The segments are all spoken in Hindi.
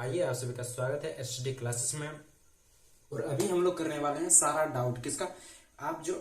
आइए आप सभी का स्वागत है एसडी क्लासेस में। और अभी हम लोग करने वाले हैं सारा डाउट किसका। आप जो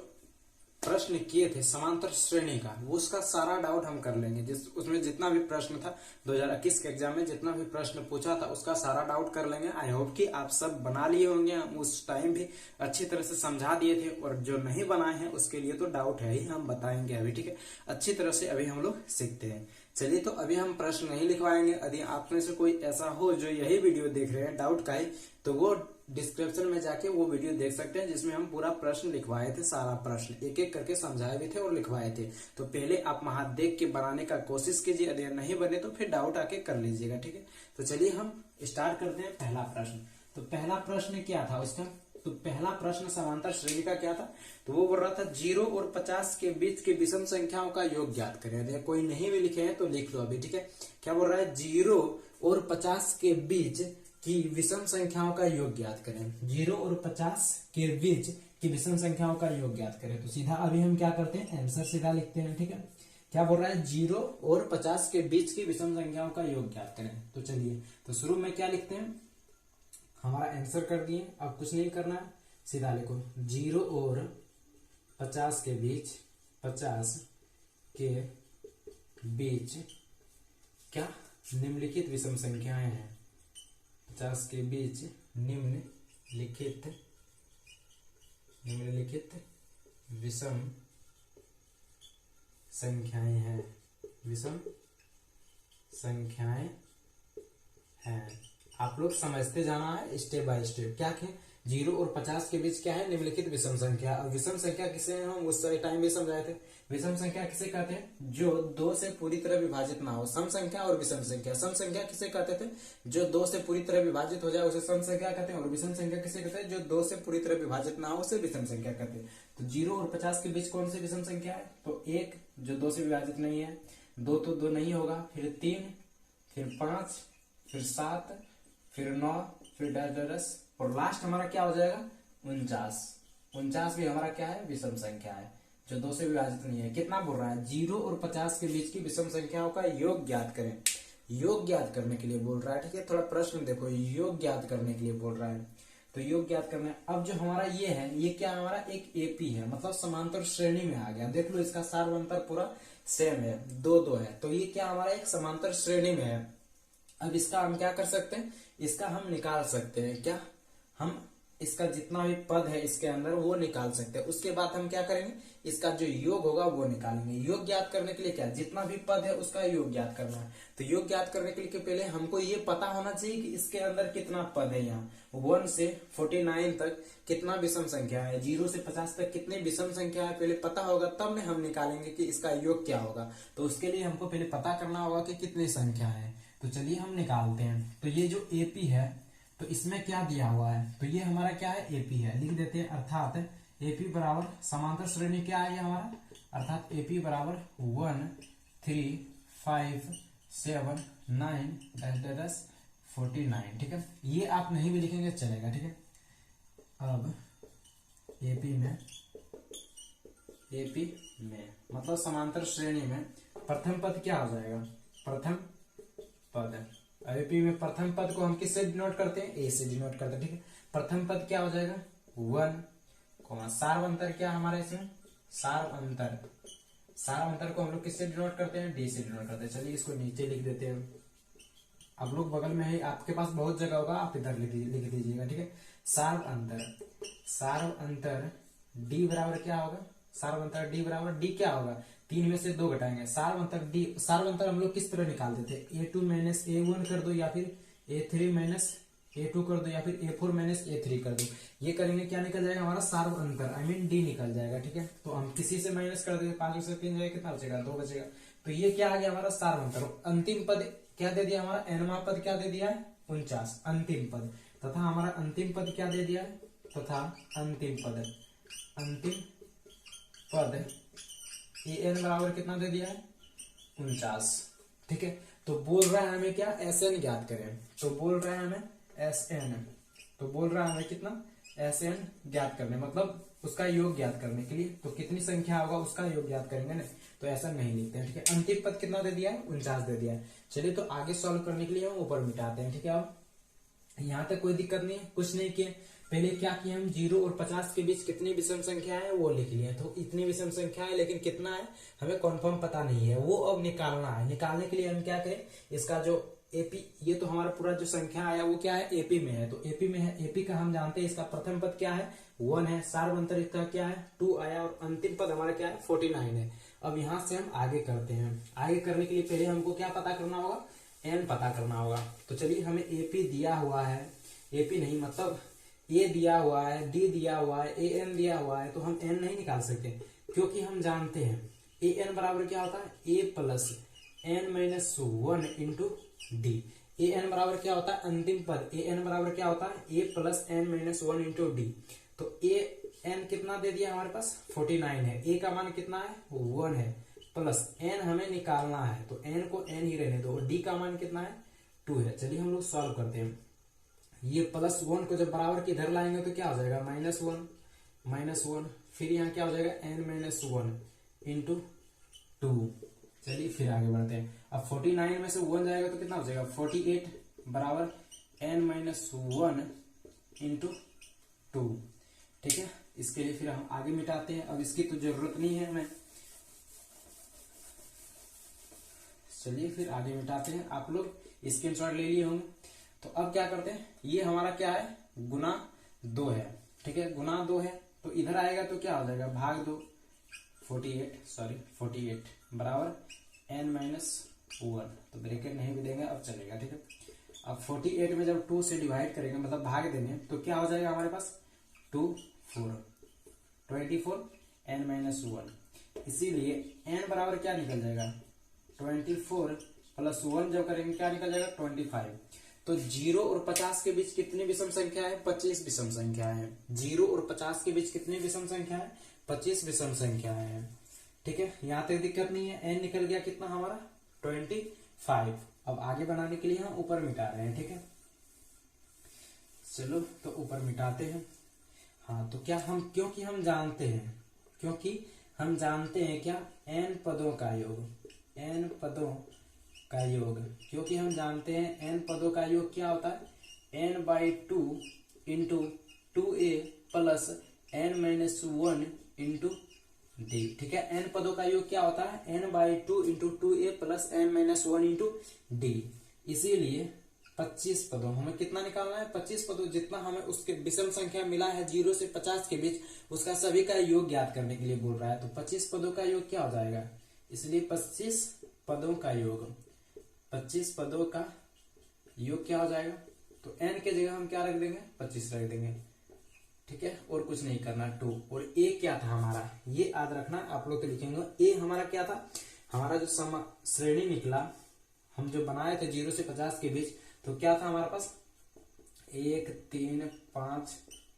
प्रश्न किए थे समांतर श्रेणी का, वो उसका सारा डाउट हम कर लेंगे। जिस उसमें जितना भी प्रश्न था 2021 के एग्जाम में, जितना भी प्रश्न पूछा था उसका सारा डाउट कर लेंगे। आई होप कि आप सब बना लिए होंगे। हम उस टाइम भी अच्छी तरह से समझा दिए थे, और जो नहीं बनाए हैं उसके लिए तो डाउट है ही, हम बताएंगे अभी। ठीक है, अच्छी तरह से अभी हम लोग सीखते हैं। चलिए, तो अभी हम प्रश्न नहीं लिखवाएंगे। यदि आप में से कोई ऐसा हो जो यही वीडियो देख रहे हैं डाउट का ही, तो वो डिस्क्रिप्शन में जाके वो वीडियो देख सकते हैं, जिसमें हम पूरा प्रश्न लिखवाए थे। सारा प्रश्न एक एक करके समझाए भी थे और लिखवाए थे। तो पहले आप वहां देख के बनाने का कोशिश कीजिए। यदि नहीं बने तो फिर डाउट आके कर लीजिएगा। ठीक है, तो चलिए हम स्टार्ट करते हैं। पहला प्रश्न, तो पहला प्रश्न क्या था उसका? तो पहला प्रश्न समांतर श्रेणी का क्या था? तो वो बोल रहा था 0 और 50 के बीच की विषम संख्याओं का योग ज्ञात करें। कोई नहीं भी लिखे हैं तो लिख लो अभी। ठीक है, क्या बोल रहा है? 0 और 50 के बीच की विषम संख्याओं का योग ज्ञात करें। 0 और 50 के बीच की विषम संख्याओं का योग ज्ञात करें। तो सीधा अभी हम क्या करते हैं, आंसर सीधा लिखते हैं। ठीक है, क्या बोल रहा है? 0 और 50 के बीच की विषम संख्याओं का योग ज्ञात करें। तो चलिए, तो शुरू में क्या लिखते हैं, हमारा आंसर कर दिए। अब कुछ नहीं करना है, सीधा लिखो 0 और 50 के बीच, 50 के बीच क्या निम्नलिखित विषम संख्याएं हैं। 50 के बीच निम्नलिखित विषम संख्याएं हैं। विषम संख्याएं हैं। आप लोग समझते जाना है स्टेप बाय स्टेप। क्या है? 0 और 50 के बीच क्या है? निम्नलिखित विषम संख्या। और विषम संख्या किसे हम उस टाइम भी समझाए थे। विषम संख्या किसे कहते हैं? जो 2 से पूरी तरह विभाजित ना हो। सम संख्या और विषम संख्या। सम संख्या किसे कहते थे? जो 2 से पूरी तरह विभाजित हो जाए उसे सम संख्या कहते हैं। और विषम संख्या किसे कहते हैं? जो 2 से पूरी तरह विभाजित ना हो उसे विषम संख्या कहते हैं। तो 0 और 50 के बीच कौन सी विषम संख्या है? तो 1 जो 2 से विभाजित नहीं है, 2 तो 2 नहीं होगा, फिर 3, फिर 5, फिर 7, फिर 9, फिर 10, और लास्ट हमारा क्या हो जाएगा? 49। 49 भी हमारा क्या है? विषम संख्या है, जो 2 से विभाजित नहीं है। कितना बोल रहा है? 0 और 50 के बीच की विषम संख्याओं का योग ज्ञात करें। योग ज्ञात करने के लिए बोल रहा है। ठीक है, थोड़ा प्रश्न देखो, योग ज्ञात करने के लिए बोल रहा है। तो योग ज्ञात करना। अब जो हमारा ये है, ये क्या हमारा एक एपी है, मतलब समांतर श्रेणी में आ गया। देख लो, इसका सार्वंतर पूरा सेम है, 2-2 है। तो ये क्या हमारा एक समांतर श्रेणी में है। अब इसका हम क्या कर सकते हैं? इसका हम निकाल सकते हैं। क्या? हम इसका जितना भी पद है इसके अंदर वो निकाल सकते हैं। उसके बाद हम क्या करेंगे? इसका जो योग होगा वो निकालेंगे। योग ज्ञात करने के लिए क्या, जितना भी पद है उसका योग ज्ञात करना है। तो योग ज्ञात करने के लिए पहले हमको ये पता होना चाहिए कि इसके अंदर कितना पद है। यहाँ 1 से 49 तक कितना विषम संख्या है, 0 से 50 तक कितने विषम संख्या है, पहले पता होगा तब हम निकालेंगे कि इसका योग क्या होगा। तो उसके लिए हमको पहले पता करना होगा कि कितनी संख्या है। तो चलिए हम निकालते हैं। तो ये जो एपी है, तो इसमें क्या दिया हुआ है? तो ये हमारा क्या है? एपी है। लिख देते हैं, अर्थात एपी बराबर समांतर श्रेणी क्या है हमारा? अर्थात एपी बराबर 1 3 5 7 9 10 49। ठीक है, ये आप नहीं भी लिखेंगे चलेगा। ठीक है, अब एपी में मतलब समांतर श्रेणी में प्रथम पद क्या हो जाएगा? प्रथम पद है। एपी में प्रथम पद को हम किससे डिनोट करते हैं? ए से डिनोट करते हैं। ठीक है, प्रथम पद क्या हो जाएगा? 1, सार्वंतर क्या हमारे इसमें? सार्वंतर को हम लोग किससे डिनोट करते हैं? डी से डिनोट करते हैं। चलिए इसको नीचे लिख देते हैं। आप लोग बगल में है, आपके पास बहुत जगह होगा, आप इधर लिख दीजिएगा। ठीक है, सार्वंतर डी बराबर क्या होगा? सार्वंतर डी बराबर डी क्या होगा? 3 में से 2 घटाएंगे। सार्वंतर डी, सार्वंतर हम लोग किस तरह निकाल देते हैं? A2 माइनस A1 कर दो, या फिर A3 माइनस A2 कर दो, या फिर A4 माइनस A3 कर दो। ये करेंगे, क्या निकल जाएगा हमारा? सार्वंतर, आई मीन डी निकल जाएगा। ठीक है, तो हम किसी से माइनस कर देंगे, 5 में से 3 जाएगा, कितना बचेगा? 2 बचेगा। तो ये क्या आ गया हमारा? सार्वंतर। अंतिम पद क्या दे दिया हमारा? एनवा पद क्या दे दिया है? 49, अंतिम पद। तथा हमारा अंतिम पद क्या दे दिया है? तथा अंतिम पद एन बराबर कितना दे दिया है? 49। ठीक है, तो बोल रहा है हमें क्या? एसएन ज्ञात करें। तो बोल रहा है हमें एसएन, तो बोल रहा है हमें कितना? एसएन ज्ञात करने, मतलब उसका योग ज्ञात करने के लिए। तो कितनी संख्या होगा उसका योग ज्ञात करेंगे ना, तो ऐसा नहीं लिखते हैं। ठीक है, अंतिम पद कितना दे दिया है? 49 दे दिया है। चलिए, तो आगे सॉल्व करने के लिए हम ऊपर मिटाते हैं। ठीक है, अब यहाँ तक कोई दिक्कत नहीं है, कुछ नहीं किए। पहले क्या किया हम, 0 और 50 के बीच कितनी विषम संख्या है वो लिख लिए। तो इतनी विषम संख्या है, लेकिन कितना है हमें कॉन्फर्म पता नहीं है, वो अब निकालना है। निकालने के लिए हम क्या करें, इसका जो एपी, ये तो हमारा पूरा जो संख्या आया वो क्या है, एपी में है। तो एपी में है, एपी का हम जानते हैं इसका प्रथम पद क्या है 1 है, सार्वंतर इसका क्या है 2 आया, और अंतिम पद हमारा क्या है 49 है। अब यहां से हम आगे करते हैं। आगे करने के लिए पहले हमको क्या पता करना होगा, एन पता करना होगा। तो चलिए हमें एपी दिया हुआ है, एपी नहीं मतलब ए दिया हुआ है, डी दिया हुआ है, ए एन दिया हुआ है, तो हम एन नहीं निकाल सकते, क्योंकि हम जानते हैं ए एन बराबर क्या होता है, A plus N minus 1 into D. A N बराबर क्या होता है अंतिम पद, ए एन बराबर क्या होता है A plus N minus 1 into D. तो ए एन कितना दे दिया हमारे पास 49 है, ए का मान कितना है 1 है, प्लस एन हमें निकालना है, तो एन को एन ही रहने दो, डी का मान कितना है 2 है। चलिए हम लोग सॉल्व करते हैं। ये प्लस 1 को जब बराबर की इधर लाएंगे तो क्या हो जाएगा -1, फिर यहाँ क्या हो जाएगा n माइनस 1 इंटू 2। चलिए फिर आगे बढ़ते हैं। अब 49 में से 1 जाएगा तो कितना हो जाएगा 48 बराबर n माइनस 1 इंटू 2। ठीक है, इसके लिए फिर हम आगे मिटाते हैं, अब इसकी तो जरूरत नहीं है हमें। चलिए फिर आगे मिटाते हैं, आप लोग स्क्रीनशॉट ले लिए होंगे। तो अब क्या करते हैं, ये हमारा क्या है गुना 2 है, ठीक है गुना 2 है, तो इधर आएगा तो क्या हो जाएगा भाग 2, 48 बराबर n माइनस 1, तो ब्रैकेट नहीं भी देंगे अब चलेगा। ठीक है, अब 48 में जब 2 से डिवाइड करेंगे मतलब भाग देंगे तो क्या हो जाएगा हमारे पास 24 n माइनस 1, इसीलिए n बराबर क्या निकल जाएगा 24 प्लस 1 जब करेंगे क्या निकल जाएगा 25। तो 0 और 50 के बीच कितनी विषम संख्या है 25 विषम संख्या है। 0 और 50 के बीच कितनी विषम संख्या है 25 विषम संख्या है। ठीक है, यहां तक दिक्कत नहीं है। n निकल गया कितना हमारा 25। अब आगे बनाने के लिए हम ऊपर मिटा रहे हैं। ठीक है, चलो तो ऊपर मिटाते हैं। हाँ तो क्या हम, क्योंकि हम जानते हैं क्या n पदों का योग, n पदों का योग, क्योंकि हम जानते हैं n पदों का योग क्या होता है n/2 into 2a plus n minus 1 into D. ठीक है, n पदों का योग क्या होता है n/2 into 2a plus n minus 1 into D. इसीलिए 25 पदों, हमें कितना निकालना है 25 पदों, जितना हमें उसके विषम संख्या मिला है 0 से 50 के बीच उसका सभी का योग ज्ञात करने के लिए बोल रहा है। तो 25 पदों का योग क्या हो जाएगा, इसलिए 25 पदों का योग, 25 पदों का योग क्या हो जाएगा, तो n के जगह हम क्या रख देंगे 25 रख देंगे। ठीक है, और कुछ नहीं करना 2। और a क्या था हमारा, ये याद रखना आप लोग तो लिखेंगे। a हमारा क्या था, हमारा जो श्रेणी निकला हम जो बनाए थे 0 से 50 के बीच, तो क्या था हमारे पास 1 3 5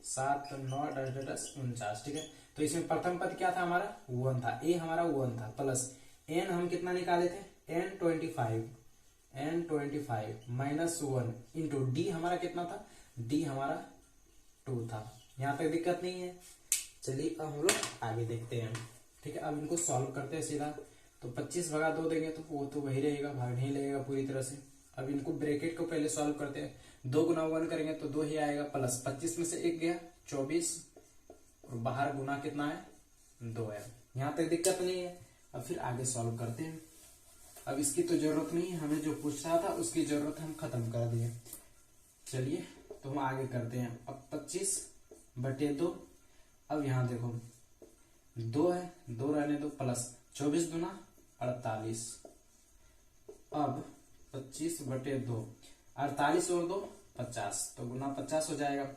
7 9 10 10 49। ठीक है, तो इसमें प्रथम पद क्या था हमारा 1 था, a हमारा 1 था, प्लस n हम कितना निकाले थे n25 माइनस 1 इंटू डी हमारा कितना था, डी हमारा 2 था। यहां तक दिक्कत नहीं है। चलिए अब हम लोग आगे देखते हैं। ठीक है, अब इनको सॉल्व करते हैं सीधा। तो 25 भगा 2 देंगे तो वो तो वही रहेगा, भाग नहीं लगेगा पूरी तरह से। अब इनको ब्रैकेट को पहले सॉल्व करते हैं। 2 गुना 1 करेंगे तो 2 ही आएगा, प्लस 25 में से 1 गया 24, और बाहर गुना कितना है 2 है। यहां तक दिक्कत नहीं है। अब फिर आगे सॉल्व करते हैं। अब इसकी तो जरूरत नहीं है, हमें जो पूछ रहा था उसकी जरूरत हम खत्म कर दिए। चलिए तो हम आगे करते हैं। अब 25/2, अब यहां देखो 2 है, 2 रहने दो, प्लस 24 दूना 48। अब 25/2, 48 और 2 50, तो गुना 50 हो जाएगा।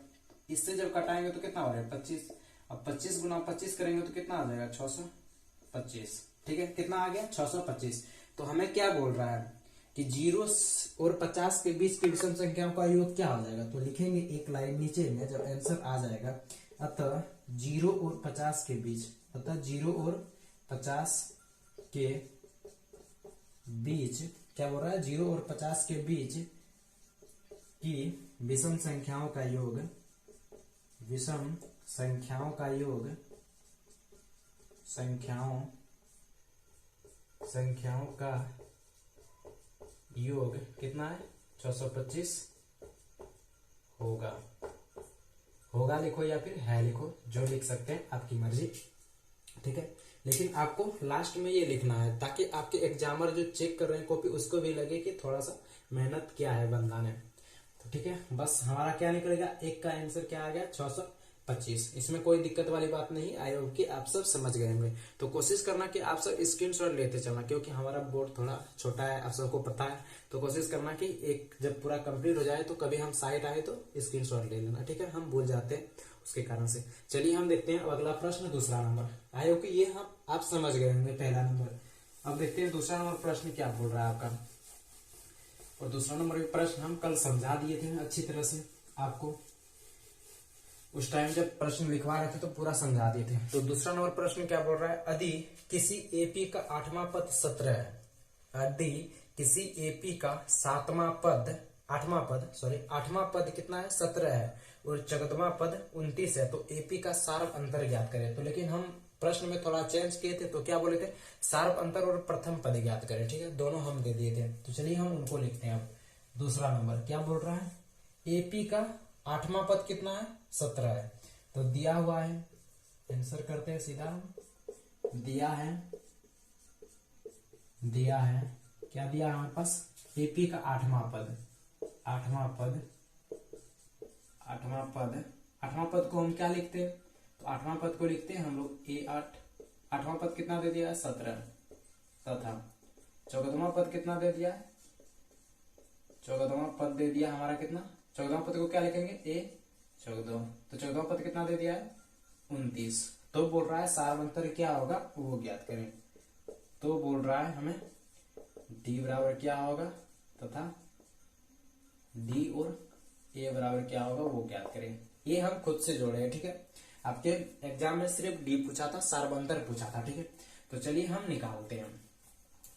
इससे जब कटाएंगे तो कितना हो रहा है 25। अब 25 गुना 25 करेंगे तो कितना आ जाएगा 625। ठीक है, कितना आ गया 625। तो हमें क्या बोल रहा है कि 0 और 50 के बीच की विषम संख्याओं का योग क्या हो जाएगा। तो लिखेंगे एक लाइन नीचे में जब आंसर आ जाएगा, अतः 0 और 50 के बीच, अतः 0 और 50 के बीच क्या बोल रहा है, 0 और 50 के बीच की विषम संख्याओं का योग, विषम संख्याओं का योग, संख्याओं का योग कितना है 625 होगा। होगा लिखो या फिर है लिखो, जो लिख सकते हैं, आपकी मर्जी। ठीक है, लेकिन आपको लास्ट में ये लिखना है ताकि आपके एग्जामर जो चेक कर रहे हैं कॉपी उसको भी लगे कि थोड़ा सा मेहनत किया है बंदा ने। तो ठीक है, बस हमारा क्या निकलेगा, एक का आंसर क्या आ गया 625। इसमें कोई दिक्कत वाली बात नहीं, आई होप कि आप सब समझ गए होंगे। तो कोशिश करना कि आप सब स्क्रीनशॉट लेते चलना, क्योंकि हमारा बोर्ड थोड़ा छोटा है, आप सबको पता है। तो कोशिश करना कि एक जब पूरा कंप्लीट हो जाए तो कभी हम साइट आए तो स्क्रीनशॉट ले लेना। ठीक है, हम भूल जाते हैं उसके कारण से। चलिए हम देखते हैं अब अगला प्रश्न, दूसरा नंबर। आई होप कि ये हम आप समझ गए होंगे पहला नंबर। अब देखते हैं दूसरा नंबर प्रश्न क्या बोल रहा है आपका। और दूसरा नंबर प्रश्न हम कल समझा दिए थे अच्छी तरह से आपको, उस टाइम जब प्रश्न लिखवा रहे थे तो पूरा समझा दिए थे। तो दूसरा नंबर प्रश्न क्या बोल रहा है, यदि किसी एपी का 8वां पद 17 है, यदि किसी एपी का 8वां पद कितना है 17 है और 14वां पद 29 है, तो एपी का सार्व अंतर ज्ञात करें। तो लेकिन हम प्रश्न में थोड़ा चेंज किए थे, तो क्या बोले थे, सार्व अंतर और प्रथम पद ज्ञात करें। ठीक है, दोनों हम दे दिए थे। तो चलिए हम उनको लिखते हैं। अब दूसरा नंबर क्या बोल रहा है, एपी का 8वां पद कितना है 17 है, तो दिया हुआ है, आंसर करते हैं सीधा। दिया है क्या दिया है हमारे पास, एपी का 8वां पद को हम क्या लिखते हैं, तो 8वां पद को लिखते हैं हम लोग A8। 8वां पद कितना दे दिया है 17, तथा 14वां पद कितना दे दिया है, 14वां पद दे दिया हमारा कितना, 14वां पद को क्या लिखेंगे A14, तो 14वां पद कितना दे दिया है 29। तो बोल रहा है सार्वंतर क्या होगा वो ज्ञात करें। तो बोल रहा है हमें D बराबर क्या होगा तथा D और A बराबर क्या होगा वो ज्ञात करें। ये हम खुद से जोड़े हैं। ठीक है, आपके एग्जाम में सिर्फ D पूछा था, सार्वंतर पूछा था। ठीक है, तो चलिए हम निकालते हैं।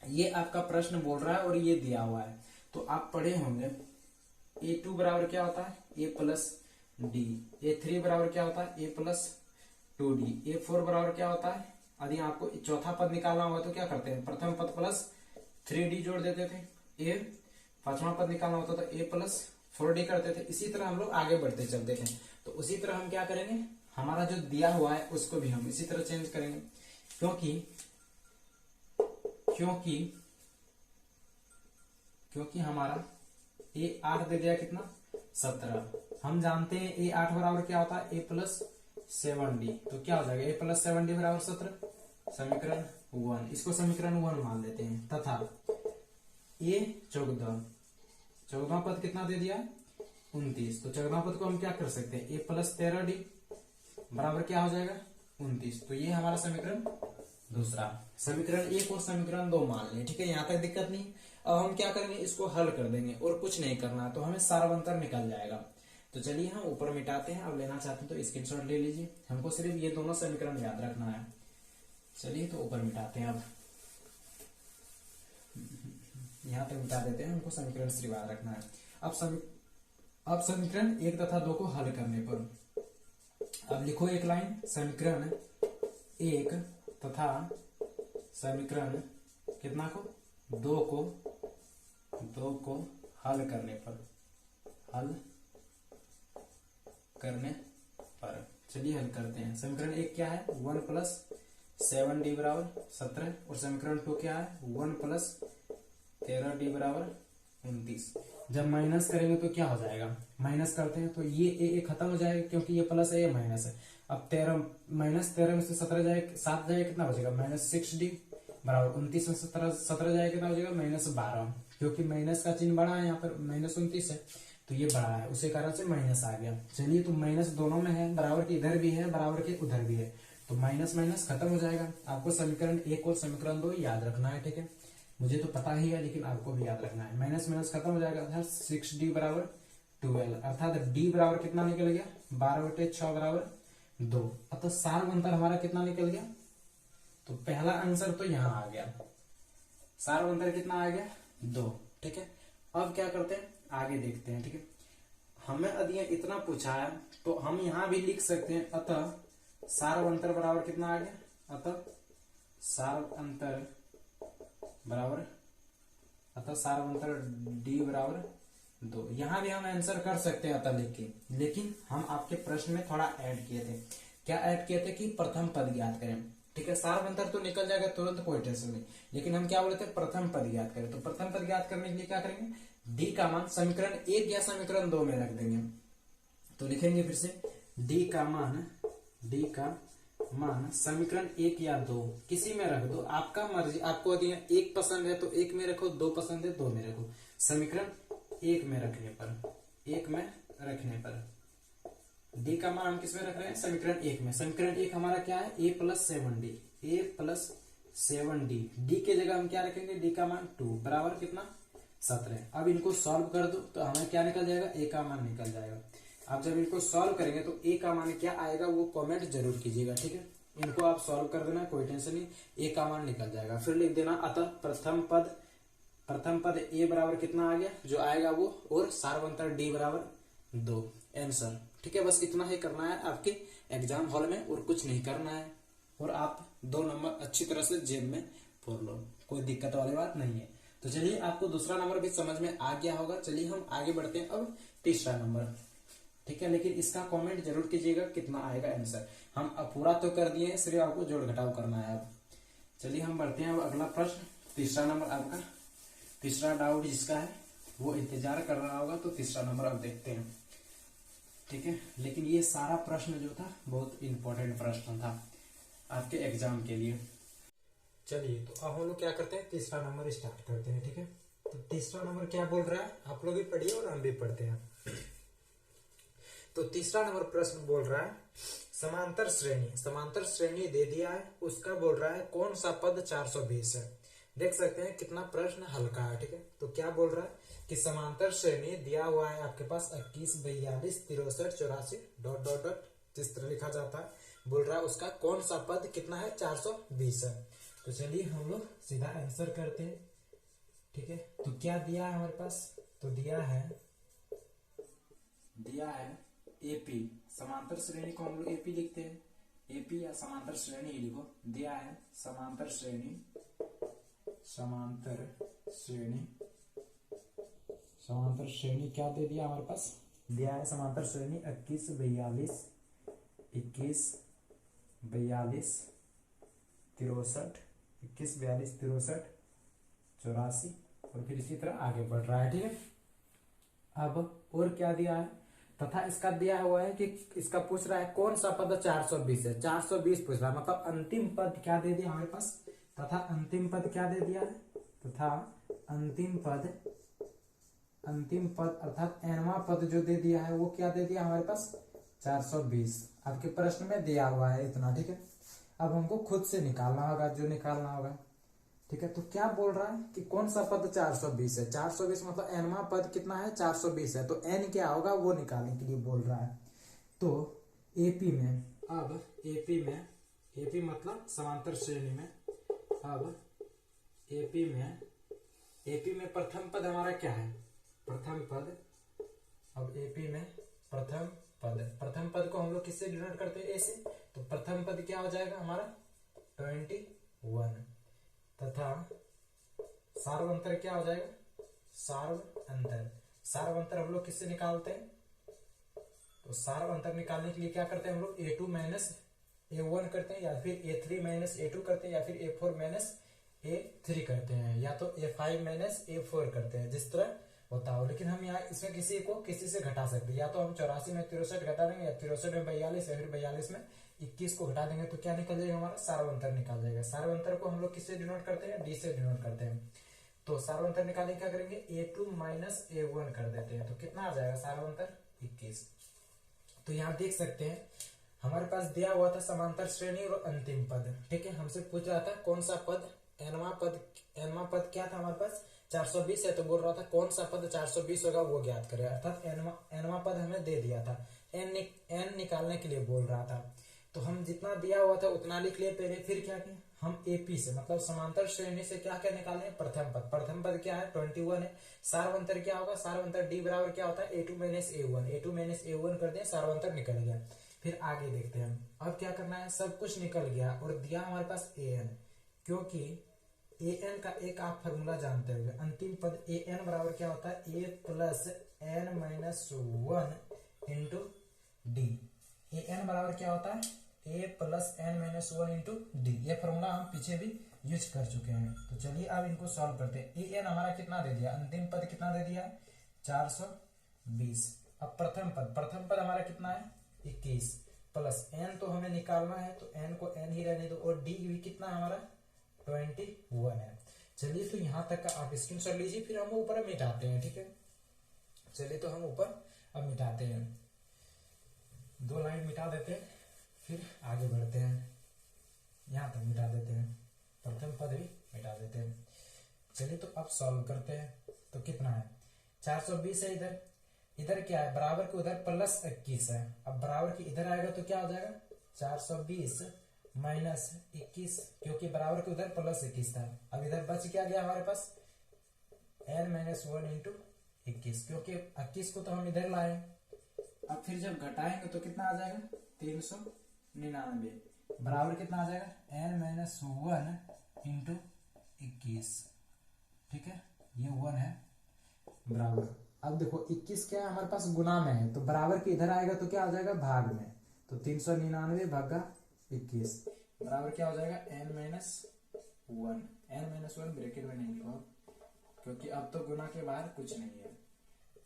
ये आपका प्रश्न बोल रहा है और ये दिया हुआ है, तो आप पढ़े होंगे A2 बराबर क्या होता है A प्लस डी, A3 बराबर क्या होता है A प्लस 2D, A4 बराबर क्या होता है, यदि आपको चौथा पद निकालना होगा तो क्या करते हैं, प्रथम पद प्लस 3D जोड़ देते थे। पांचवा पद निकालना होता था A प्लस 4D करते थे। इसी तरह हम लोग आगे बढ़ते चलते थे। तो उसी तरह हम क्या करेंगे, हमारा जो दिया हुआ है उसको भी हम इसी तरह चेंज करेंगे, क्योंकि हमारा A8 दे दिया कितना 17। हम जानते हैं A8 बराबर क्या होता है A प्लस 7D, तो क्या हो जाएगा A प्लस 7D बराबर 17, समीकरण 1। इसको समीकरण 1 मान लेते हैं। तथा A14, 14वां पद कितना दे दिया 29, तो 14वां पद को हम क्या कर सकते हैं A प्लस 13D बराबर क्या हो जाएगा 29। तो ये हमारा समीकरण दूसरा, समीकरण 1 और समीकरण 2 मान लें। ठीक है, यहाँ तक दिक्कत नहीं। अब हम क्या करेंगे, इसको हल कर देंगे और कुछ नहीं करना, तो हमें सार्वंतर निकल जाएगा। तो चलिए हम ऊपर मिटाते हैं। अब लेना चाहते हैं तो स्क्रीनशॉट ले लीजिए, हमको सिर्फ ये दोनों समीकरण याद रखना है। चलिए तो ऊपर मिटाते हैं। अब यहाँ तक मिटा देते हैं, हमको समीकरण सिर्फ याद रखना है। अब समीकरण 1 तथा 2 को हल करने पर अब लिखो एक लाइन, समीकरण 1 तथा समीकरण कितना को 2 को हल करने पर चलिए हल करते हैं। समीकरण 1 क्या है 1 प्लस 7D बराबर 17 और समीकरण 2 क्या है 1 प्लस 13D बराबर 29। जब माइनस करेंगे तो क्या हो जाएगा, माइनस करते हैं तो ये ए खत्म हो जाएगा, क्योंकि ये प्लस है ये माइनस है। अब 13 माइनस 13 में से 7 जाएगा कितना बचेगा -6D बराबर 29 में 17 जाएगा कितना बचेगा -12, क्योंकि माइनस का चिन्ह बड़ा है, यहाँ पर -29 है तो ये बड़ा है, उसी कारण से माइनस आ गया। चलिए तो माइनस दोनों में है, बराबर के इधर भी है बराबर के उधर भी है, तो माइनस माइनस खत्म हो जाएगा। आपको समीकरण 1 और समीकरण 2 याद रखना है। ठीक है, मुझे तो पता ही है लेकिन आपको भी याद रखना है। माइनस माइनस खत्म हो जाएगा, अर्थात 6D बराबर 12, अर्थात D बराबर कितना निकल गया 12/6 बराबर 2, अतः सार्वंतर हमारा कितना निकल गया। तो पहला आंसर तो यहाँ आ गया, सार्वंतर कितना आ गया 2। ठीक है, अब क्या करते हैं आगे देखते हैं। ठीक है, हमें यदि इतना पूछा है तो हम यहाँ भी लिख सकते हैं, अतः सार्वंतर बराबर कितना आ गया, अतः सार्वंतर D बराबर 2। यहाँ भी हम आंसर कर सकते हैं अतः लिख के, लेकिन हम आपके प्रश्न में थोड़ा ऐड किए थे। क्या ऐड किए थे कि प्रथम पद ज्ञात करें। ठीक है, सार अंतर तो निकल जाएगा तुरंत, कोई टेंशन नहीं, लेकिन हम क्या बोले थे, प्रथम पद ज्ञात करें। तो प्रथम पद ज्ञात करने के लिए क्या करेंगे, डी का मान समीकरण 1 या समीकरण 2 में रख देंगे। तो लिखेंगे फिर से डी का मान समीकरण 1 या 2 किसी में रख दो, आपका मर्जी, आपको यदि 1 पसंद है तो 1 में रखो, 2 पसंद है 2 में रखो। समीकरण 1 में रखने पर डी का मान हम किस में रख रहे हैं, समीकरण 1 में। समीकरण 1 हमारा क्या है, a प्लस 7d। डी के जगह हम क्या रखेंगे, डी का मान 2 बराबर कितना, 17। अब इनको सॉल्व कर दो तो हमें क्या निकल जाएगा, a का मान निकल जाएगा। आप जब इनको सॉल्व करेंगे तो a का मान क्या आएगा वो कमेंट जरूर कीजिएगा। ठीक है, इनको आप सॉल्व कर देना, कोई टेंशन नहीं, a का मान निकल जाएगा। फिर लिख देना अतः प्रथम पद a बराबर कितना आ गया जो आएगा वो, और सारवंतर d बराबर 2 आंसर। ठीक है, बस इतना ही करना है आपके एग्जाम हॉल में और कुछ नहीं करना है, और आप 2 नंबर अच्छी तरह से जेब में फोड़ लो, कोई दिक्कत वाली बात नहीं है। तो चलिए, आपको दूसरा नंबर भी समझ में आ गया होगा। चलिए हम आगे बढ़ते हैं अब तीसरा नंबर। ठीक है, लेकिन इसका कमेंट जरूर कीजिएगा कितना आएगा आंसर। हम अब पूरा तो कर दिए हैं, सिर्फ आपको जोड़ घटाव करना है। अब चलिए हम बढ़ते हैं अब अगला प्रश्न, तीसरा नंबर आपका। तीसरा डाउट जिसका है वो इंतजार कर रहा होगा, तो तीसरा नंबर अब देखते हैं। ठीक है, लेकिन ये सारा प्रश्न जो था बहुत इंपॉर्टेंट प्रश्न था आपके एग्जाम के लिए। चलिए, तो अब हम लोग क्या करते हैं, तीसरा नंबर स्टार्ट करते हैं। ठीक है, तो तीसरा नंबर क्या बोल रहा है, आप लोग भी पढ़िए और हम भी पढ़ते हैं। तो तीसरा नंबर प्रश्न बोल रहा है समांतर श्रेणी दे दिया है, उसका बोल रहा है कौन सा पद 420 है। देख सकते हैं कितना प्रश्न हल्का है। ठीक है, तो क्या बोल रहा है कि समांतर श्रेणी दिया हुआ है आपके पास 21, 42, 63, 84 ... जिस तरह लिखा जाता है, बोल रहा है उसका कौन सा पद कितना है, 420 है। तो चलिए हम लोग सीधा आंसर करते हैं। ठीक है, तो क्या दिया है हमारे पास, तो दिया है एपी, समांतर श्रेणी को हम लोग एपी लिखते हैं, एपी या समांतर श्रेणी लिखो। दिया है समांतर श्रेणी क्या दे दिया हमारे पास, दिया है समांतर श्रेणी 21, 42, 63, 84 और फिर इसी तरह आगे बढ़ रहा है। ठीक है, अब और क्या दिया है, तथा इसका दिया हुआ है कि इसका पूछ रहा है कौन सा पद 420 है, 420 पूछ रहा है, मतलब अंतिम पद क्या दे दिया हमारे पास, तथा अंतिम पद क्या दे दिया है, तथा अंतिम पद अर्थात nवां पद जो दे दिया है वो क्या दे दिया हमारे पास, 420 आपके प्रश्न में दिया हुआ है इतना। ठीक है, अब हमको खुद से निकालना होगा जो निकालना होगा। ठीक है, तो क्या बोल रहा है कि कौन सा पद 420 है, 420 मतलब nवां पद कितना है, 420 है, तो n क्या होगा वो निकालने के लिए बोल रहा है। तो एपी में, अब एपी मतलब समांतर श्रेणी में, अब एपी में प्रथम पद हमारा क्या है, प्रथम पद। अब एपी में प्रथम पद को हम लोग किससे डिनोट करते हैं, ए से, तो प्रथम पद क्या हो जाएगा हमारा 21, तथा सार्वंतर क्या हो जाएगा, सार्वंतर हम लोग किससे निकालते हैं, तो सार्वंतर निकालने के लिए क्या करते हैं हम लोग, a2 माइनस a1 करते हैं, या फिर a3 माइनस a2 करते हैं, या फिर a4 माइनस a3 करते हैं, या तो a5 माइनस a4 करते हैं, जिस तरह होता हो। लेकिन हम यहाँ इसमें किसी से घटा सकते हैं, या तो हम 84 में 63 घटा देंगे, या 63 में 42, या फिर 42 में 21 को घटा देंगे, तो क्या निकल जाएगा हमारा, सार्वंतर निकाल जाएगा। सार्वंतर को हम लोग किससे डिनोट करते हैं, डी से डिनोट करते हैं। तो सार्वंतर निकालेंगे, क्या करेंगे, a2 माइनस a1 कर देते हैं, तो कितना आ जाएगा सार्वंतर 21। तो यहाँ देख सकते हैं हमारे पास दिया हुआ था समांतर श्रेणी और अंतिम पद। ठीक है, हमसे पूछ रहा था कौन सा पद, nवां पद क्या था हमारे पास, 420 है, तो बोल रहा था कौन सा पद 420 होगा वो ज्ञात करें, अर्थात nवां पद हमें दे दिया था, n निकालने के लिए बोल रहा था। तो हम जितना दिया हुआ था उतना लिख लिए पहले, फिर क्या किया हम एपी से मतलब समांतर श्रेणी से क्या क्या निकाले, प्रथम पद क्या है 21 है, सार्वंतर क्या होगा, सार्वंतर डी बराबर क्या होता है, a2 माइनस a1 कर दें, सार्वंतर निकल गया। फिर आगे देखते हैं अब क्या करना है, सब कुछ निकल गया और दिया हमारे पास an, क्योंकि an का एक आप फॉर्मूला जानते होंगे, अंतिम पद an बराबर क्या होता है, a plus N minus one into D. A N बराबर क्या होता है, A plus N minus one into D. ये फॉर्मूला हम पीछे भी यूज कर चुके हैं। तो चलिए अब इनको सॉल्व करते हैं। ए एन हमारा कितना दे दिया, अंतिम पद कितना दे दिया है 420। अब प्रथम पद हमारा कितना है 21 प्लस एन तो हमें निकालना है तो एन को एन ही रहने दो, और डी भी कितना है हमारा 21 है। चलिए तो यहां तक का आप स्क्रीनशॉट लीजिए, फिर हम ऊपर मिटाते हैं, ठीक है। चलिए तो हम ऊपर अब मिटाते हैं, 2 लाइन मिटा देते हैं, फिर आगे बढ़ते हैं। यहां तक मिटा देते हैं, प्रथम पद भी मिटा देते हैं। चलिए तो अब सॉल्व करते हैं। तो कितना है 420 है, इधर क्या है बराबर के उधर प्लस 21 है। अब बराबर के इधर आएगा तो क्या हो जाएगा 420 माइनस 21, क्योंकि बराबर के उधर प्लस 21 था। अब इधर बच क्या गया हमारे पास n माइनस वन इंटू 21, क्योंकि 21 को तो हम इधर लाए। अब फिर जब घटाएंगे तो कितना आ जाएगा 399 बराबर कितना आ जाएगा n माइनस वन इंटू 21, ठीक है, ये 1 है बराबर। अब देखो 21 क्या है हमारे पास गुना में है, तो बराबर के इधर आएगा तो क्या हो जाएगा भाग में, तो 399 भागा 21 बराबर क्या हो जाएगा n माइनस वन ब्रैकेट में नहीं लिखो क्योंकि अब तो गुना के बाहर कुछ नहीं है।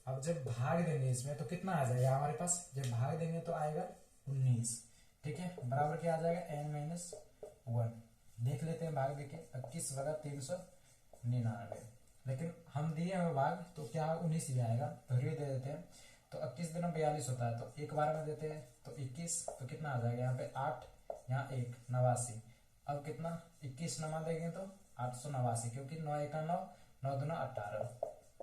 अब जब भाग देंगे इसमें तो कितना आ जाएगा हमारे पास, जब भाग देंगे तो आएगा 19, ठीक है, बराबर क्या आ जाएगा n माइनस वन। देख लेते हैं भाग देके 21 भागा 399, लेकिन हम दिए हैं भाग तो क्या 19 ही आएगा, तो दे देते हैं। तो 21 दिन 42 होता है, तो एक बार में देते हैं तो 21, तो कितना आ जाएगा यहाँ पे 8, यहाँ 1 89। अब कितना 21 नमा देंगे तो 889, क्योंकि 9 1 9 9 2 18,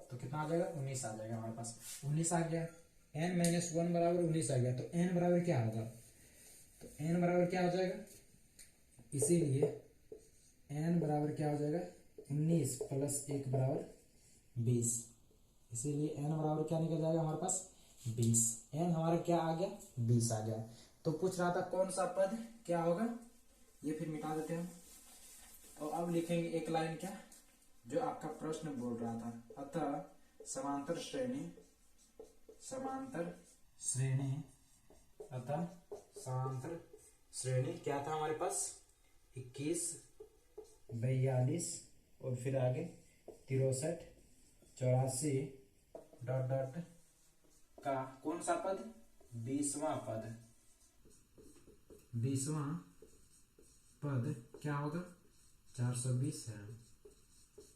तो कितना आ जाएगा 19 आ जाएगा हमारे पास। 19 आ गया, n माइनस वन बराबर 19 आ गया, तो n बराबर क्या होगा, तो n बराबर क्या हो जाएगा, इसीलिए n बराबर क्या हो जाएगा 19 प्लस 1 बराबर 20, इसीलिए n बराबर क्या निकल जाएगा हमारे पास 20। n हमारा क्या आ गया 20 आ गया। तो पूछ रहा था कौन सा पद क्या होगा, ये फिर मिटा देते हैं। और अब लिखेंगे एक लाइन क्या जो आपका प्रश्न बोल रहा था, अतः समांतर श्रेणी अतः समांतर श्रेणी क्या था हमारे पास 21 42 और फिर आगे 63 84 डॉट डॉट का कौन सा पद 20वां पद, 20वां पद क्या होगा 420 है।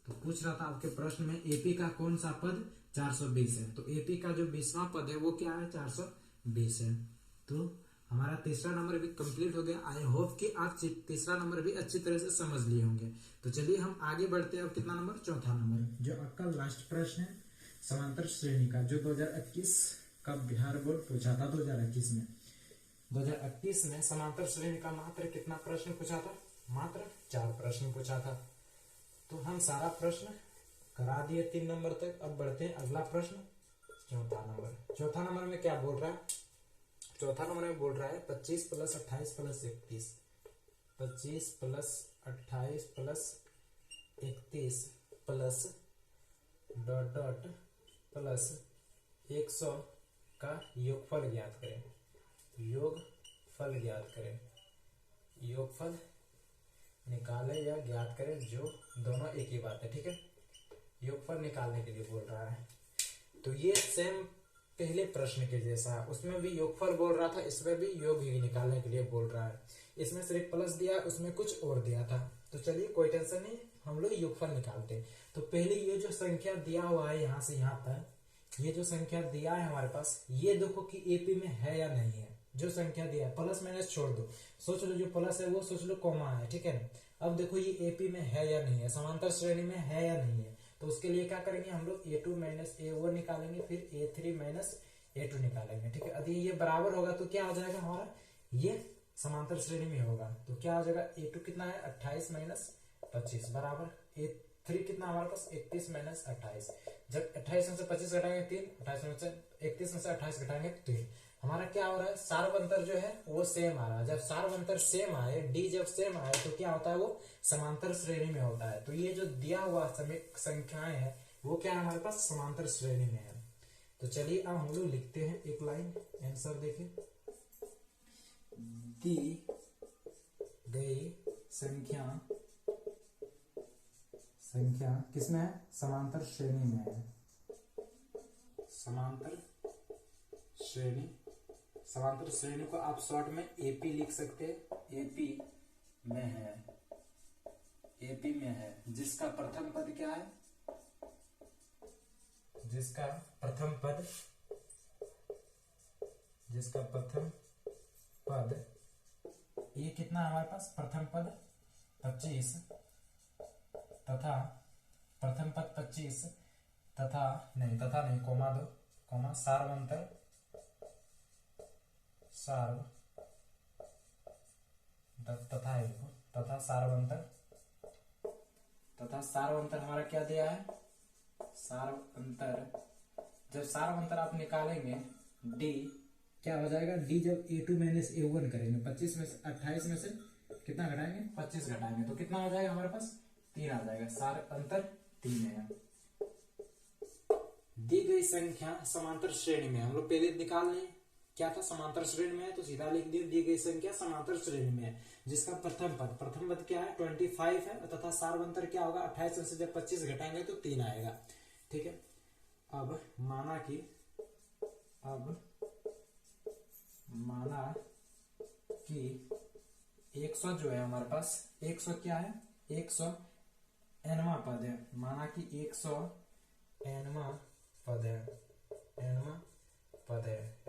तो पूछ रहा था आपके प्रश्न में एपी का कौन सा पद 420 है, तो एपी का जो 20वां पद है वो क्या है 420 है। तो हमारा तीसरा नंबर भी कंप्लीट हो गया। आई होप कि आप तीसरा नंबर भी अच्छी तरह से समझ लिए होंगे। तो चलिए हम आगे बढ़ते हैं। अब कितना नंबर, चौथा नंबर, जो आपका लास्ट प्रश्न है समांतर श्रेणी का, जो 2021 का बिहार बोर्ड पूछा था 2021 में समांतर श्रेणी का मात्र कितना प्रश्न पूछा था, मात्र 4 प्रश्न पूछा था। तो हम सारा प्रश्न करा दिए 3 नंबर तक। अब बढ़ते हैं अगला प्रश्न चौथा नंबर। चौथा नंबर में क्या बोल रहा है, चौथा नंबर में बोल रहा है 25 plus 28 plus 31, 25 plus 28 plus 31 plus dot dot plus 100 का योगफल ज्ञात करें। योगफल ज्ञात करें, योगफल निकाले या ज्ञात करें, जो दोनों एक ही बात है, ठीक है। योगफल निकालने के लिए बोल रहा है। तो ये सेम पहले प्रश्न के जैसा है, उसमें भी योगफल बोल रहा था, इसमें भी योग ही निकालने के लिए बोल रहा है। इसमें सिर्फ प्लस दिया, उसमें कुछ और दिया था। तो चलिए कोई टेंशन नहीं, हम लोग योगफल निकालते हैं। तो पहले ये जो संख्या दिया हुआ है यहाँ से यहाँ तक, ये जो संख्या दिया है हमारे पास, ये देखो कि एपी में है या नहीं है। जो संख्या दिया है प्लस माइनस छोड़ दो, सोच लो जो प्लस है वो सोच लो कॉमा है, ठीक है। अब देखो ये एपी में है या नहीं है, समांतर श्रेणी में है या नहीं है। तो उसके लिए क्या करेंगे हम लोग a2 माइनस a1 निकालेंगे, फिर a3 माइनस a2 निकालेंगे, ठीक है। यदि ये बराबर होगा तो क्या हो जाएगा हमारा, ये समांतर श्रेणी में होगा। तो क्या हो जाएगा a2 कितना है 28 माइनस 25 बराबर a3 कितना हमारे पास 31 माइनस 28। जब 28 में से 25 घटाएंगे 3, 28 में से 31 में से 28 घटाएंगे 3, हमारा क्या हो रहा है सार्व अंतर जो है वो सेम आ रहा है। जब सार्व अंतर सेम आए, डी जब सेम आए, तो क्या होता है वो समांतर श्रेणी में होता है। तो ये जो दिया हुआ संख्याएं है वो क्या है हमारे पास समांतर श्रेणी में है। तो चलिए अब हम लोग लिखते हैं एक लाइन आंसर देखें। दी गई संख्या किसमें है? समांतर श्रेणी में है। समांतर श्रेणी को आप शॉर्ट में एपी लिख सकते हैं। एपी में है जिसका प्रथम पद क्या है? जिसका प्रथम पद ये कितना है हमारे पास? प्रथम पद 25 तथा प्रथम पद 25 तथा नहीं कोमा दो, कोमा सार्वंतर तथा सार्वंतर हमारा क्या दिया है? सार्वंतर। जब सार्वंतर आप निकालेंगे डी क्या हो जाएगा? डी जब a2 माइनस a1 करेंगे 25 में से 28 में से कितना घटाएंगे? 25 घटाएंगे तो कितना हो जाएगा हमारे पास? 3 आ जाएगा। सार्वंतर 3 है। दी गई संख्या समांतर श्रेणी में, हम लोग पहले निकाल लें क्या था? समांतर श्रेणी में है तो सीधा लिख दिए दी गई संख्या समांतर श्रेणी में है जिसका प्रथम पद क्या है? 25 है तथा सार्वंतर क्या होगा? 28 में से जब 25 घटाएंगे तो 3 आएगा। ठीक है। अब माना कि 100 जो है हमारे पास 100 क्या है? 100 nवां पद है। माना कि 100 nवां पद है।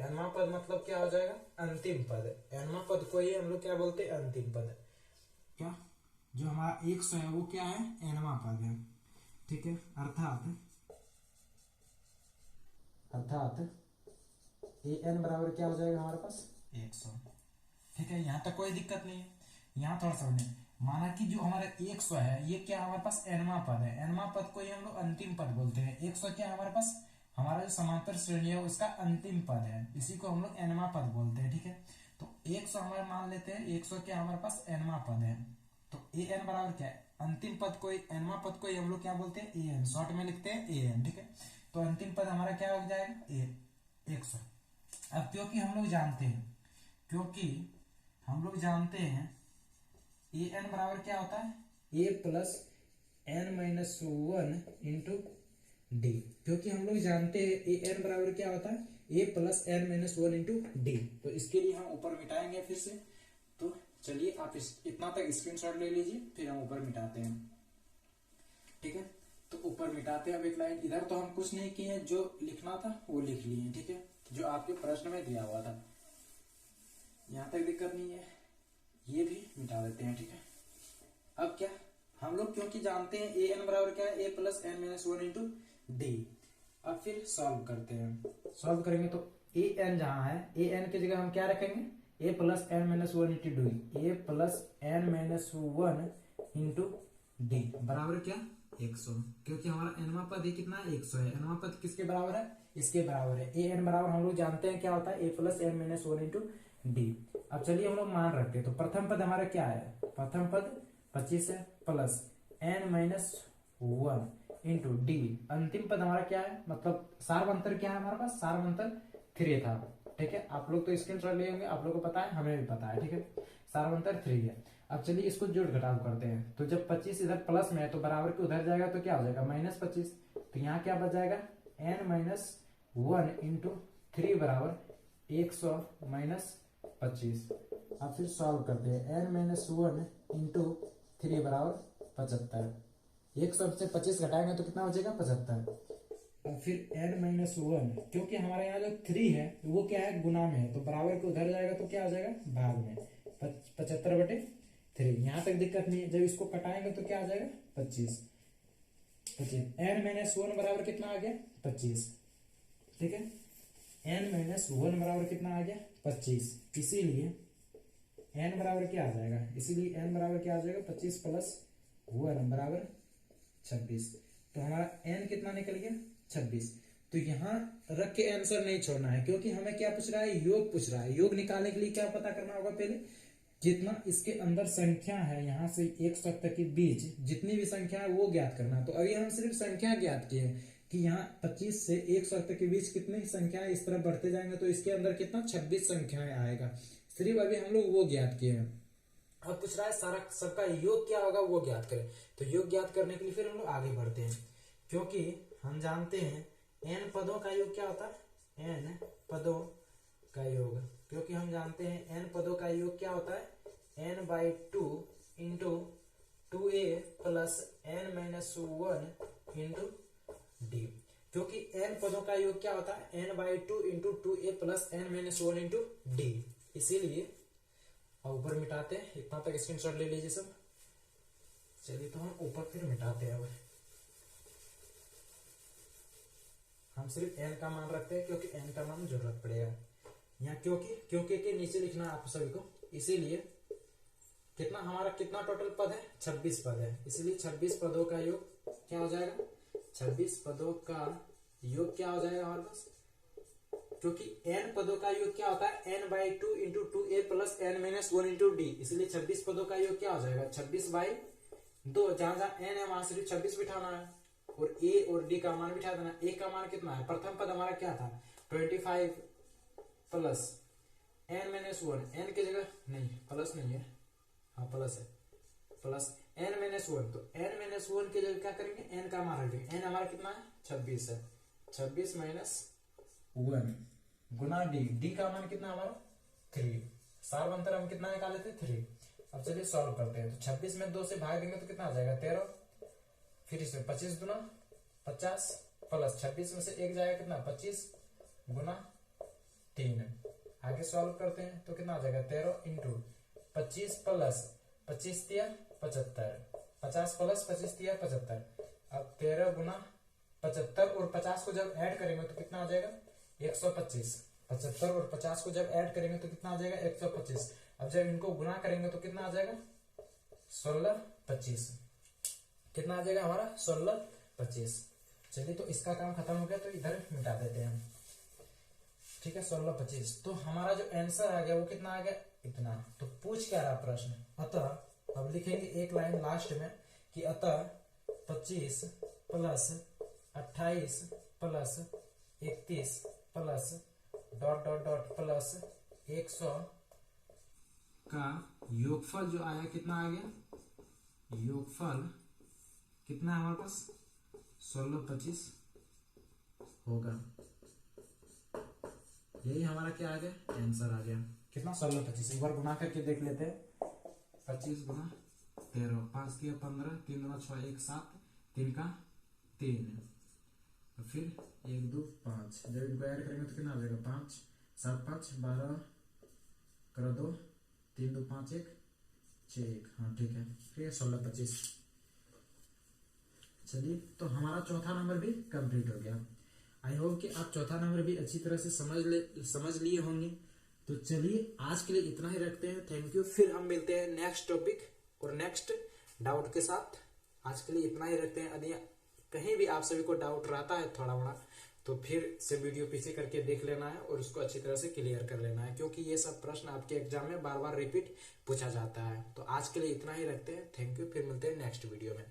nवां पद मतलब क्या हो जाएगा? अंतिम पद। nवां पद को ही हम लोग क्या बोलते हैं? अंतिम पद। क्या जो हमारा 100 है वो क्या है? nवां पद है। ठीक है। अर्थात an बराबर क्या हो जाएगा हमारे पास? 100। ठीक है। यहाँ तक कोई दिक्कत नहीं है। यहाँ थोड़ा समझे, माना कि जो हमारा 100 है ये क्या हमारे पास? nवां पद है। nवां पद को ही हम लोग अंतिम पद बोलते हैं। 100 क्या हमारे पास? हमारा जो समांतर श्रेणी है उसका अंतिम पद है, इसी को हम लोग nवां पद बोलते हैं। ठीक है। तो 100 हमारे मान लेते हैं 100 क्या हमारे पास? nवां पद है। तो an बराबर क्या है? अंतिम पद को nवां पद को हम लोग क्या बोलते हैं? an, शॉर्ट में लिखते हैं an। ठीक है। तो अंतिम पद हमारा क्या हो जाएगा? 100। अब क्योंकि हम लोग जानते हैं an बराबर क्या होता है? a plus n minus 1 into D. क्योंकि हम लोग जानते हैं an बराबर क्या होता है? a plus n minus 1 into D. तो इसके लिए हम ऊपर मिटाएंगे फिर से। तो चलिए आप इतना तक स्क्रीनशॉट ले लीजिए, फिर हम ऊपर मिटाते हैं। ठीक है। तो ऊपर मिटाते हैं अब एक लाइन। इधर तो हम कुछ नहीं किए, जो लिखना था वो लिख लिए। ठीक है। जो आपके प्रश्न में दिया हुआ था, यहां तक दिक्कत नहीं है। ये भी मिटा देते हैं। ठीक है। अब क्या हम लोग क्योंकि जानते हैं an बराबर क्या है? a plus n minus 1 into D. अब फिर सॉल्व करते हैं। सॉल्व करेंगे तो an जहां है an की जगह हम क्या रखेंगे? a plus n minus 1 into D. a plus n minus 1 into D बराबर क्या? 100। क्योंकि हमारा nवां पद ही कितना है? 100 है। nवां पद किसके बराबर है? इसके बराबर है। an बराबर हम लोग जानते हैं क्या होता है? a plus n minus 1 into D. अब चलिए हम लोग मान रखते हैं। तो प्रथम पद हमारा क्या है? प्रथम पद 25 है plus n minus 1 into D. अंतिम पद हमारा क्या है? मतलब सार्वंतर क्या है हमारे पास? सार्वंतर 3 था। ठीक है। आप लोग तो स्क्रीनशॉट लिए होंगे, आप लोग को पता है, हमें भी पता है। ठीक है। सार्वंतर 3 है। अब चलिए इसको जोड़ घटाव करते हैं। तो जब 25 इधर प्लस में है तो बराबर के उधर जाएगा तो क्या हो जाएगा? -25। तो यहाँ क्या बच जाएगा? n माइनस 1 इंटू 3 बराबर 100 माइनस 25। अब फिर सॉल्व करते हैं। n माइनस 1 इंटू 3 बराबर 75। 100 से 25 घटाएंगे तो कितना बचेगा? 75। और फिर n माइनस 1, क्योंकि हमारे यहाँ जो 3 है वो क्या है? गुना में है, तो बराबर के उधर जाएगा तो क्या हो जाएगा? भाग में। 75/3। यहाँ तक दिक्कत नहीं है। जब इसको कटाएंगे तो क्या आ जाएगा? 25। n माइनस 1 बराबर कितना आ गया? 25। ठीक है। n माइनस 1 बराबर कितना आ गया? 25। इसीलिए n बराबर क्या आ जाएगा? इसीलिए n बराबर क्या आ जाएगा? 25 प्लस 1 बराबर 26। तो हमारा n कितना निकल गया? 26। तो यहाँ रख के आंसर नहीं छोड़ना है, क्योंकि हमें क्या पूछ रहा है? योग पूछ रहा है। योग निकालने के लिए क्या पता करना होगा? पहले जितना इसके अंदर संख्या है यहाँ से 100 तक के बीच जितनी भी संख्या है वो ज्ञात करना। तो अभी हम सिर्फ संख्या ज्ञात किए, कि यहाँ 25 से 100 तक के बीच कितनी संख्याएं इस तरह बढ़ते जाएंगे, तो इसके अंदर कितना 26 संख्याएं आएगा। सिर्फ अभी हम लोग वो ज्ञात किए हैं। अब पूछ रहा है सारा सबका योग क्या होगा वो ज्ञात करें। तो योग ज्ञात करने के लिए फिर हम लोग आगे बढ़ते हैं, क्योंकि हम जानते हैं n पदों का योग क्या होता है, n पदों का योग, क्योंकि हम जानते हैं n पदों का योग क्या होता है, n/2 into 2a plus n-1 into d। क्योंकि n पदों का योग क्या होता है, n/2 into 2a plus n-1 into d। इसीलिए ऊपर मिटाते हैं, इतना तक स्क्रीनशॉट ले लीजिए सब। चलिए तो हम ऊपर फिर मिटाते हैं। अब हम सिर्फ n का मान रखते हैं, क्योंकि n का मान जरूरत पड़ेगा यहाँ, क्योंकि के नीचे लिखना है आप सभी को। इसीलिए कितना हमारा कितना टोटल पद है, 26 पद है। इसलिए 26 पदों का योग क्या हो जाएगा, 26 पदों का योग क्या हो जाएगा हमारे पास, क्योंकि n पदों का योग क्या होता है, n/2 into 2a plus n-1 into d। इसलिए 26 पदों का योग क्या हो जाएगा, 26/2। जहां जहां n है वहां सिर्फ 26 बिठाना है और a और d का मान बिठा देना। a का मान कितना है, प्रथम पद हमारा क्या था, 25 प्लस n-1, n की जगह नहीं प्लस नहीं है, हाँ प्लस है, प्लस n-1। तो n-1 की जगह क्या करेंगे, n का मान रखेंगे। n हमारा कितना है, 26 है, 26 - 1 गुना d का मान कितना हमारा 3। सार अंतर हम कितना निकाले थे, 3। अब चलिए सॉल्व करते हैं। तो 26 में 2 से भाग देंगे तो कितना आ जाएगा, 13। फिर इसमें 25 गुना 50 प्लस 26 में से 1 जाएगा कितना, 25 गुना 3। आगे सॉल्व करते हैं तो कितना आ जाएगा, 13 इंटू 25 प्लस 25 × 75, 50 प्लस 25 × 75। अब 13 गुना 75 और 50 को जब ऐड करेंगे तो कितना आ जाएगा, 125। 75 और 50 को जब ऐड करेंगे तो कितना आ जाएगा, 125। अब जब इनको गुना करेंगे तो कितना आ जाएगा, 1625। कितना आ जाएगा हमारा, 1625। चलिए तो इसका काम खत्म हो गया, तो इधर मिटा देते हैं हम, ठीक है, 1625। तो हमारा जो आंसर आ गया वो कितना आ गया, इतना। तो पूछ क्या रहा प्रश्न, अतः अब लिखेंगे एक लाइन लास्ट में कि अतः 25 प्लस 28 प्लस 31 प्लस ... प्लस 100 का योगफल जो आया कितना आ गया, योगफल कितना है हमारे पास, 1625 होगा। यही हमारा क्या आ गया, आंसर आ गया कितना, 1625। एक बार गुना करके देख लेते हैं। 25 गुना 13, 5 × 15, 3 × 6 1 7, 3 का 3, फिर 1 2 5। जब इनको ऐड करेंगे तो कितना आ जाएगा, 5 7 5 12 करो 2, 3 2 5 1 6 1, हाँ ठीक है, फिर 1625। चलिए तो हमारा चौथा नंबर भी कंप्लीट हो गया। आई होप कि आप चौथा नंबर भी अच्छी तरह से समझ लिए होंगे। तो चलिए आज के लिए इतना ही रखते हैं, थैंक यू। फिर हम मिलते हैं नेक्स्ट टॉपिक और नेक्स्ट डाउट के साथ। आज के लिए इतना ही रखते हैं। यदि कहीं भी आप सभी को डाउट रहता है थोड़ा बड़ा, तो फिर से वीडियो पीछे करके देख लेना है और उसको अच्छी तरह से क्लियर कर लेना है, क्योंकि ये सब प्रश्न आपके एग्जाम में बार बार रिपीट पूछा जाता है। तो आज के लिए इतना ही रखते हैं, थैंक यू। फिर मिलते हैं नेक्स्ट वीडियो में।